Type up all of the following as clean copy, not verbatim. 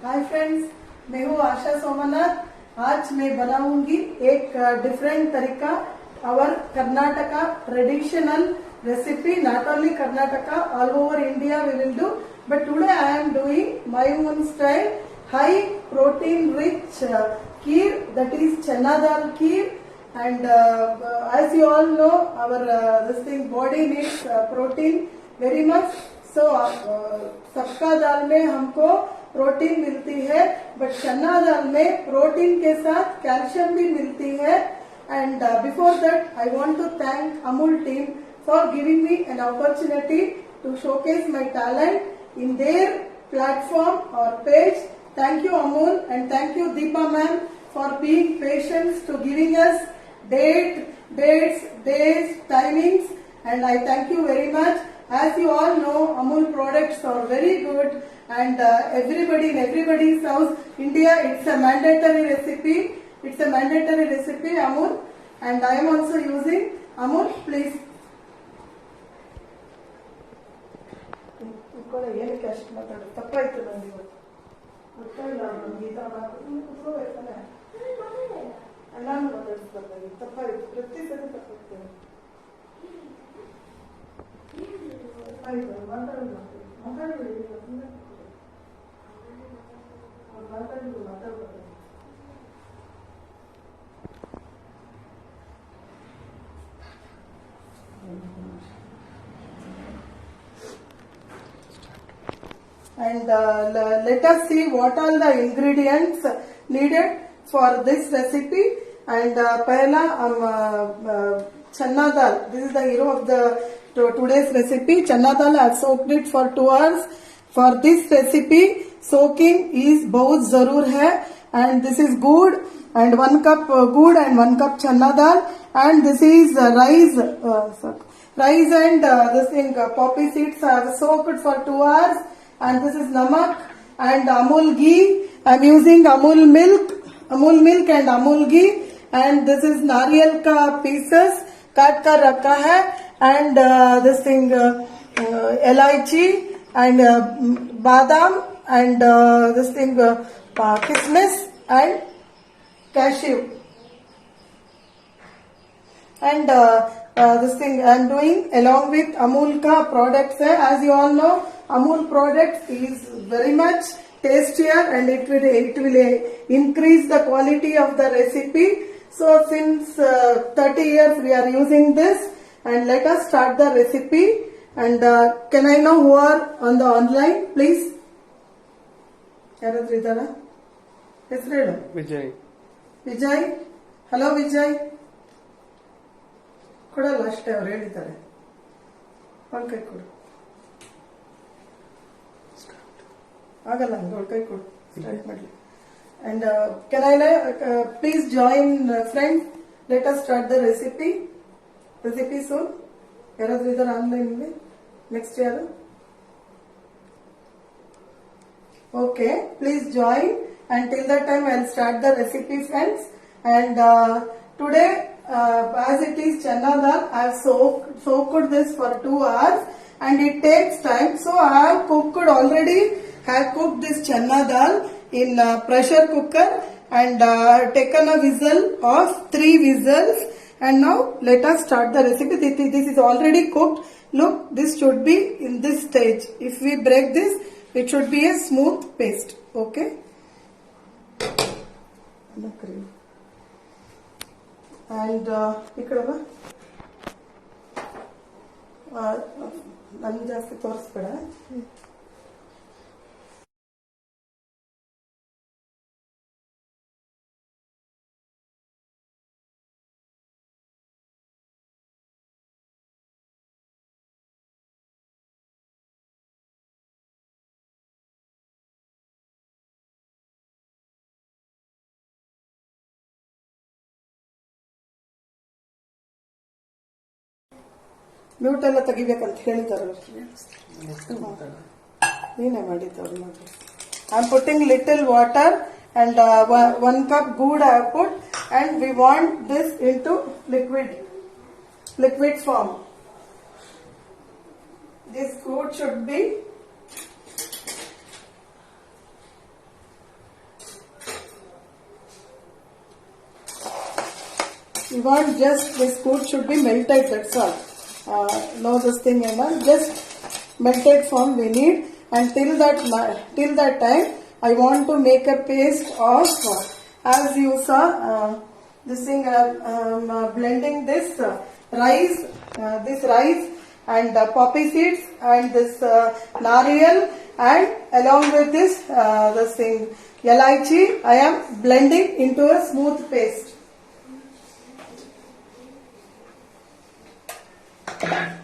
Hi friends, मैं हूँ आशा सोमनाथ। आज मैं बनाऊंगी एक डिफरेंट तरीका our Karnataka traditional recipe. Not only Karnataka, all over India we will do, but today I am doing my own style, high protein rich kheer, that is chana dal kheer. And as you all know, our this thing body needs protein very much. So सबका दाल में हमको protein मिलती है, but चना दाल में protein के साथ calcium भी मिलती है. And before that, I want to thank Amul team for giving me an opportunity to showcase my talent in their platform or page. Thank you Amul, and thank you Deepa ma'am for being patient to giving us dates, days, timings, and I thank you very much. As you all know, Amul products are very good, and everybody in everybody's house, India, it's a mandatory recipe. It's a mandatory recipe, Amul, and I am also using Amul. Please. ಏನಕ್ಕೆ ಅಷ್ಟು ಮಾತಾಡೋದು ತಪ್ಪಾಯ್ತು ನನಗೆ ಇವತ್ತು ಗೊತ್ತಾಗಿಲ್ಲ ಗೀತಾ ನಾನು ಮಾತಾಡಿಸ್ಬಾರ್ದಾಗಿ ತಪ್ಪಾಯ್ತು. ಪ್ರತಿ ಸರಿ ತಪ್ಪಾಗ್ತೇನೆ. ಆಯ್ತು ಮಾತಾಡೋದು ಮಾತಾಡಬೇಡಿ ಮಾತಾಡಬಾರ್ದು. And let us see what all the ingredients needed for this recipe. And pehla chana dal, this is the hero of the today's recipe. Chana dal, I have soaked it for 2 hours. For this recipe, soaking is bahut zarur hai, and this is good, and 1 cup good and 1 cup chana dal, and this is rice and this thing poppy seeds I have soaked for 2 hours. And this is namak and Amul ghee. I am using Amul milk and Amul ghee. And this is nariyal ka pieces काट कर रखा है. And this thing elaichi and badam and this thing kismis and cashew. And this thing I am doing along with Amul ka products hai. As you all know, Amul products is very much tastier, and it will increase the quality of the recipe. So since 30 years we are using this, and let us start the recipe. And can I know who are on the online, please? ಯಾರಾದ್ರೂ ಇದ್ದಾರ? ಹೆಸರು ಹೇಳು. Vijay. Hello Vijay. ಕೊಡಲ್ಲ ಅಷ್ಟೇ, ಅವ್ರು ಹೇಳಿದ್ದಾರೆ. ಒಂದು ಕೈ ಕೊಡು. ಆಗಲ್ಲ ಒಂದು ಕೈ ಕೊಡು, ಸ್ಟಾರ್ಟ್ ಮಾಡಲಿ. And can I please join friends, let us start the recipe soon. ಯಾರಾದ್ರೂ ಇದ್ದಾರೆ ಆನ್ಲೈನ್ ಅಲ್ಲಿ? ನೆಕ್ಸ್ಟ್ ಯಾರು? Okay, please join, and till that time I'll start the recipe, friends. And today as it is chana dal, I have soaked this for 2 hours, and it takes time. So I have cooked this chana dal in pressure cooker, and taken a whistle of 3 whistles. And now let us start the recipe. This is already cooked. Look, this should be in this stage. If we break this, it should be a smooth paste. Okay. And ikkada ನಾನು ಜಾಸ್ತಿ ತೋರಿಸ್ಬೇಡ. Mute ಎಲ್ಲ ತೆಗಿಬೇಕಂತ ಹೇಳಿದ್ದಾರೆ. ನೀನೇ ಮಾಡಿದ್ದವ್ರು ನೋಡಿ. I am putting little water, and 1 cup good I have put, and we want this into liquid form. This good should be We want just this food should be melted, that's all. No this thing, just melted form we need. And till that time, I want to make a paste of, as you saw, this thing, blending this rice and poppy seeds and this nariyal, and along with this thing elaichi, I am blending into a smooth paste.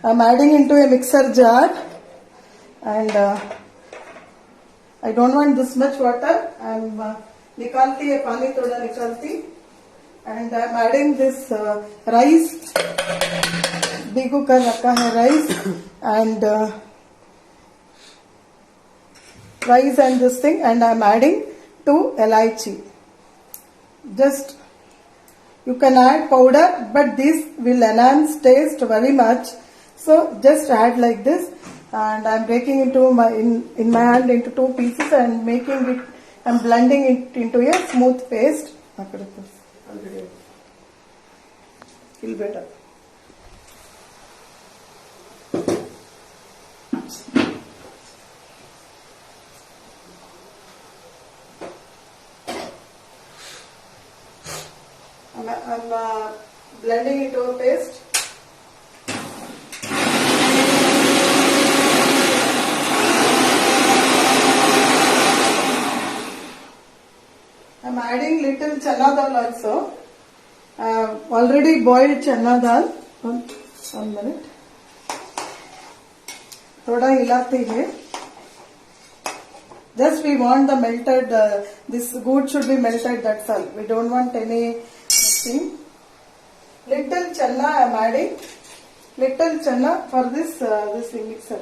I am adding into a mixer jar, and I don't want this much water. I am nikalti hai, pani thoda nikalti, and I am adding this rice. Bigu ka rakha hai rice and this thing, and I am adding to elaichi. Just you can add powder, but this will enhance taste very much. So just add like this, and I am breaking into in my hand into two pieces and making it. I am blending it into a smooth paste. Feel better. I'm blending into a paste. I'm adding little chana dal also. Already boiled chana dal. One minute. Thoda hilate hai. Just we want the melted, this good should be melted, that's all. We don't want any thing. Little channa I am adding. Little channa for this mixer.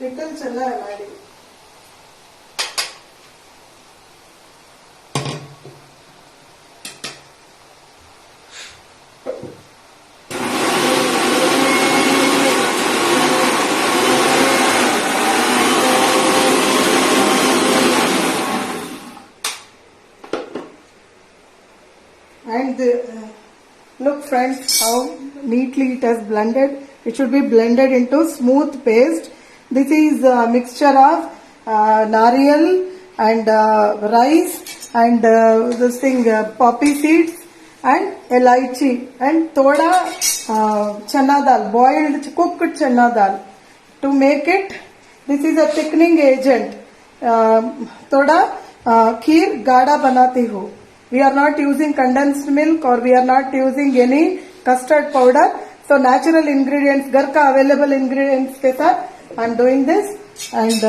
Little channa I am adding. And look friends, how neatly it has blended. It should be blended into smooth paste. This is a mixture of nariyal and rice and this thing poppy seeds and elaichi and thoda chana dal, boiled cooked chana dal. To make it, this is a thickening agent. Thoda kheer gada banati ho. We are not using condensed milk or we are not using any custard powder. So natural ingredients, घर का available ingredients के साथ I am doing this, and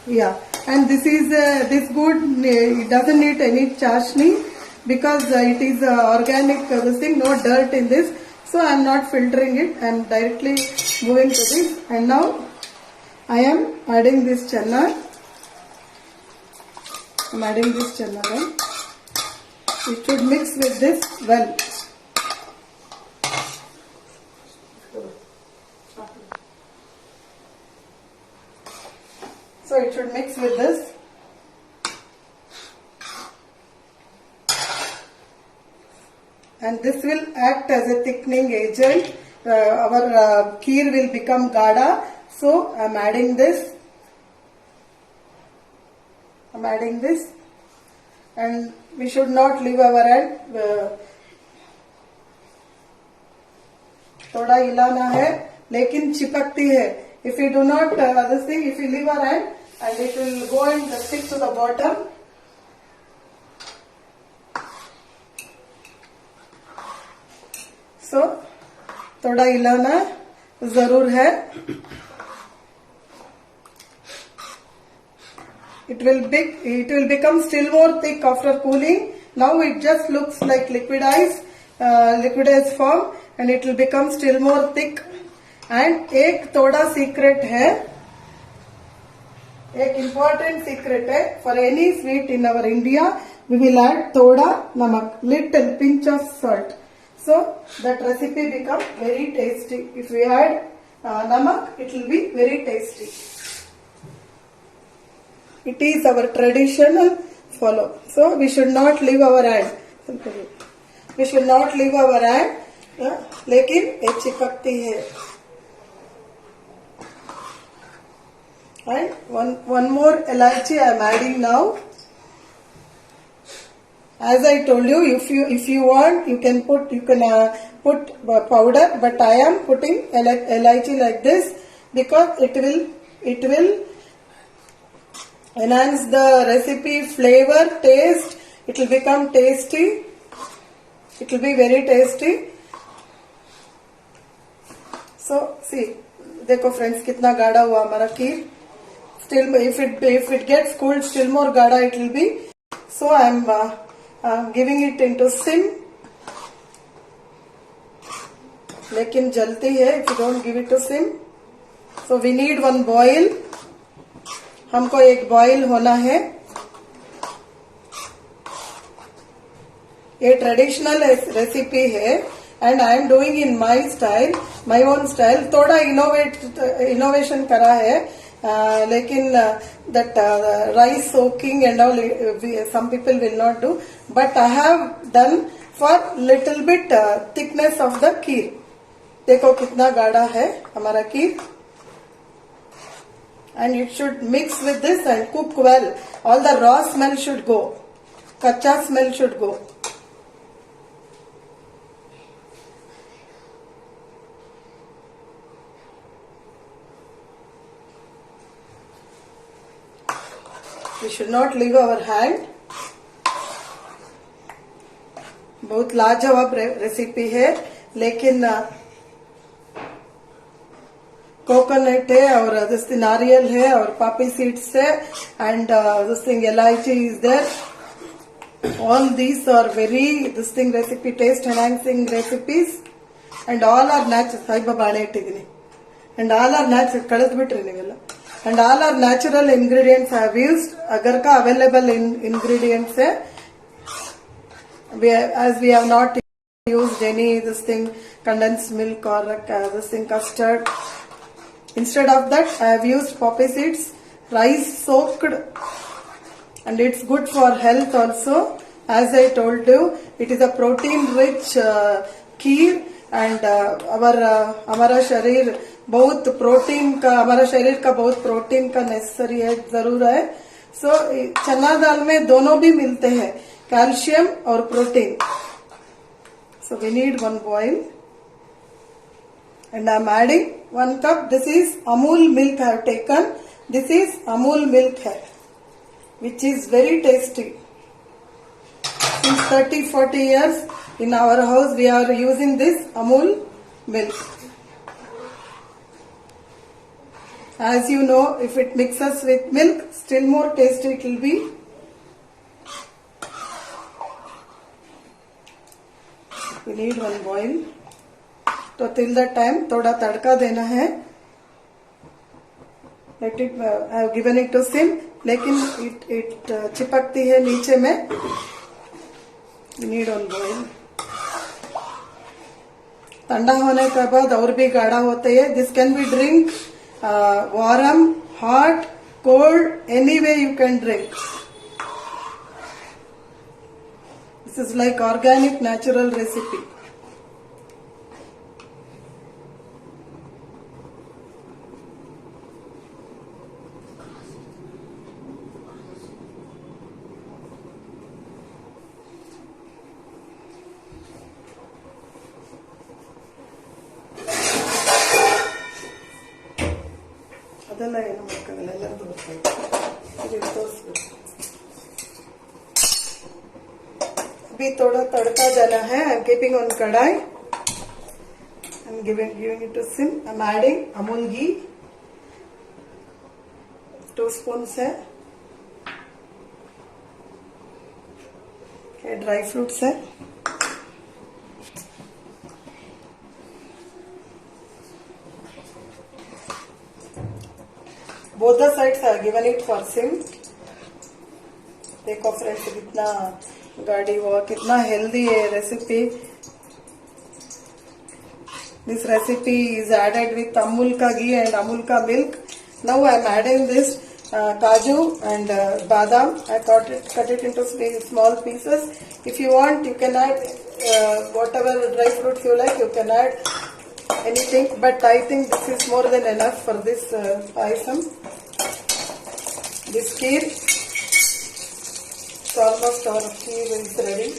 yeah, and this is this good. It doesn't need any chashni because it is organic. This thing, no dirt in this. So I am not filtering it. I am directly moving to this, and now I am adding this channa. I am adding this channa then. It should mix with this well. So it should mix with this. And this will act as a thickening agent. Our kheer will become gada. So I am adding this. I'm adding this, and we should not leave our hand. थोड़ा हिलाना है, लेकिन चिपकती है. If we do not this thing, if we leave our hand, and it will go and stick to the bottom. So थोड़ा हिलाना जरूर है. It will become still more thick after cooling. Now it just looks like liquidized form, and it will become still more thick. And एक थोड़ा secret है, एक important secret है. For any sweet in our India, we will add thoda namak, little pinch of salt. So that recipe becomes very tasty. If we add namak, it will be very tasty. It is our traditional follow. So we should not leave our hand. We should not leave our hand. लेकिन ये चिपकती है. And one more elaichi I am adding now. As I told you, if you want, you can put powder, but I am putting elaichi like this because it will enhance the recipe flavor, taste. It will become tasty. It will be very tasty. So see, देखो friends कितना गाढ़ा हुआ हमारा खीर. Still, if it gets cooled, still more gaada it will be. So I am giving it into sim. लेकिन जलती है if you don't give it to sim. So we need one boil. हमको एक boil होना है. ये traditional recipe है and I am doing in my style, my own style. थोड़ा इनोवेशन करा है. लेकिन that rice soaking and all some people will not do, but I have done for little bit thickness of the kheer. देखो कितना गाढ़ा है हमारा खीर. And it should mix with this and cook well. All the raw smell should go. Kacha smell should go. We should not leave our hand. बहुत लाजवाब recipe है, लेकिन coconut है और दिस नारियल है और पापी सीड्स है and this thing elaichi is there. All these are very recipe, taste enhancing recipes and all are natural. Sai baba ane ittidini and all are natural. Kadad bitri nivella. And all are natural ingredients I have used. Agar ka available ingredients hai. As we have not used any condensed milk or custard. Instead of that, I have used poppy seeds, rice soaked, and it's good for health also. As I told you, it is a protein-rich kheer, and हमारा शरीर बहुत protein का, हमारा शरीर का बहुत protein का necessary है, जरूर है. सो चना दाल में दोनों भी मिलते हैं, कैल्शियम और protein. So we need one boil. And I am adding 1 cup. This is Amul milk I have taken. This is Amul milk hai, which is very tasty. Since 30-40 years in our house we are using this Amul milk. As you know, if it mixes with milk, still more tasty it will be. We need one boil. तो till that time थोड़ा तड़का देना है. Let it, I have given it to sim, लेकिन it चिपकती है नीचे में. We need one boil. ठंडा होने के बाद और भी गाढ़ा होता है. This can be drink warm, hot, cold, any way you can drink. This is like organic natural recipe. ಅದೆಲ್ಲ ಏನು ಮಾಡೋಕ್ಕಾಗಲ್ಲ, ಎಲ್ಲರಿಗೂ ಗೊತ್ತಾಗುತ್ತೆ. अभी थोड़ा तड़का डाला है. I am keeping on कढ़ाई. I am giving it to sim. I am adding Amul ghee. 2 spoons है. ड्राई फ्रूट्स है. Both the sides I have given it for sim. देखो फ्रेंड्स कितना गाढ़ी हुआ, कितना हेल्दी है recipe. This recipe is added with Amul ka ghee and Amul ka milk. Now I am adding this kaju and badam. I cut it into small pieces. If you want, you can add whatever dry fruits you like. You can add anything, but I think this is more than enough for this payasam. This kheer, so almost our kheer is ready.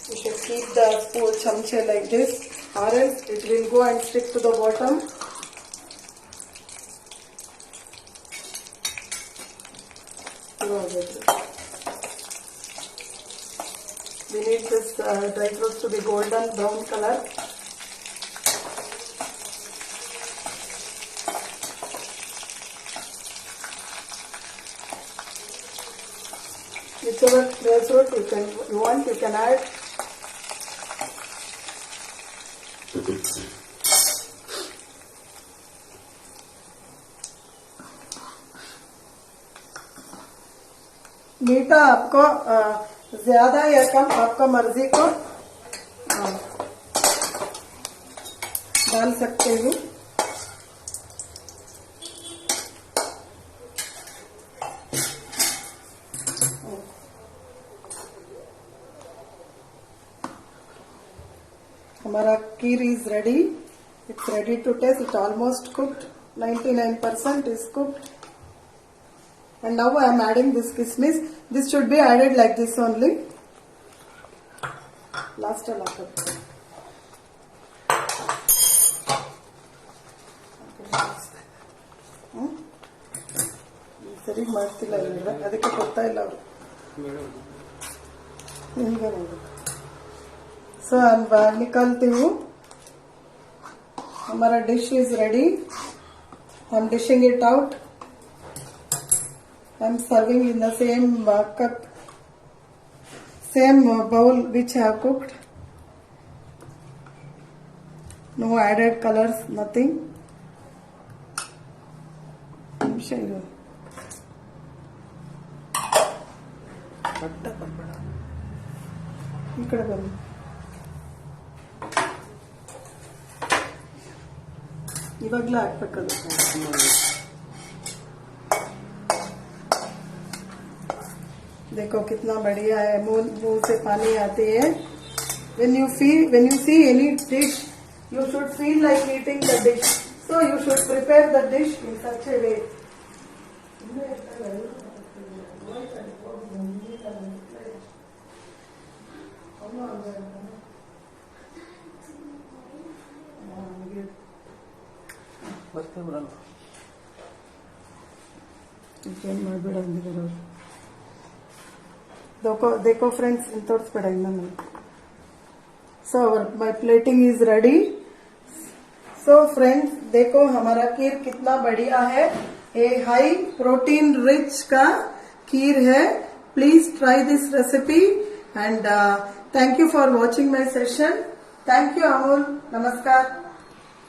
You should keep the spoon chamche like this, or else it will go and stick to the bottom. We need this dry fruits to be golden brown color. Whichever dry fruit you want, you can add. मीठा आपको ज्यादा या कम आपका मर्जी को डाल सकते हो. हमारा kheer is ready. It's ready to taste. It almost cooked. 99% is cooked. And now I am adding this kismis. This should be added like this only. Last a lot of. ಸರಿ ಮಾಡ್ತಿಲ್ಲ ಇಲ್ಲದ್ರೆ ಅದಕ್ಕೆ ಕೊಡ್ತಾ ಇಲ್ಲ ಅವರು. ಹಿಂಗೆ ನೋಡಿ. So I am निकालती हूँ. हमारा dish is ready. I am dishing it out. I am serving in the same cup, same bowl which I have cooked. No added colors, nothing. ఇక్కడ బన్ನಿ. ಇವಾಗಲೇ ಹಾಕ್ಬೇಕಲ್ಲ. देखो कितना बढ़िया है. मुंह से पानी आती है. when you see any dish, you should feel like eating the dish. So you should prepare the dish in such a way. देखो फ्रेंड्स इन तोर्सಬೇಡ ಇನ್ನ. So my plating is ready. So friends देखो हमारा खीर कितना बढ़िया है. ये हाई प्रोटीन रिच का खीर है. Please try this recipe and thank you for watching my session. Thank you Amul. Namaskar.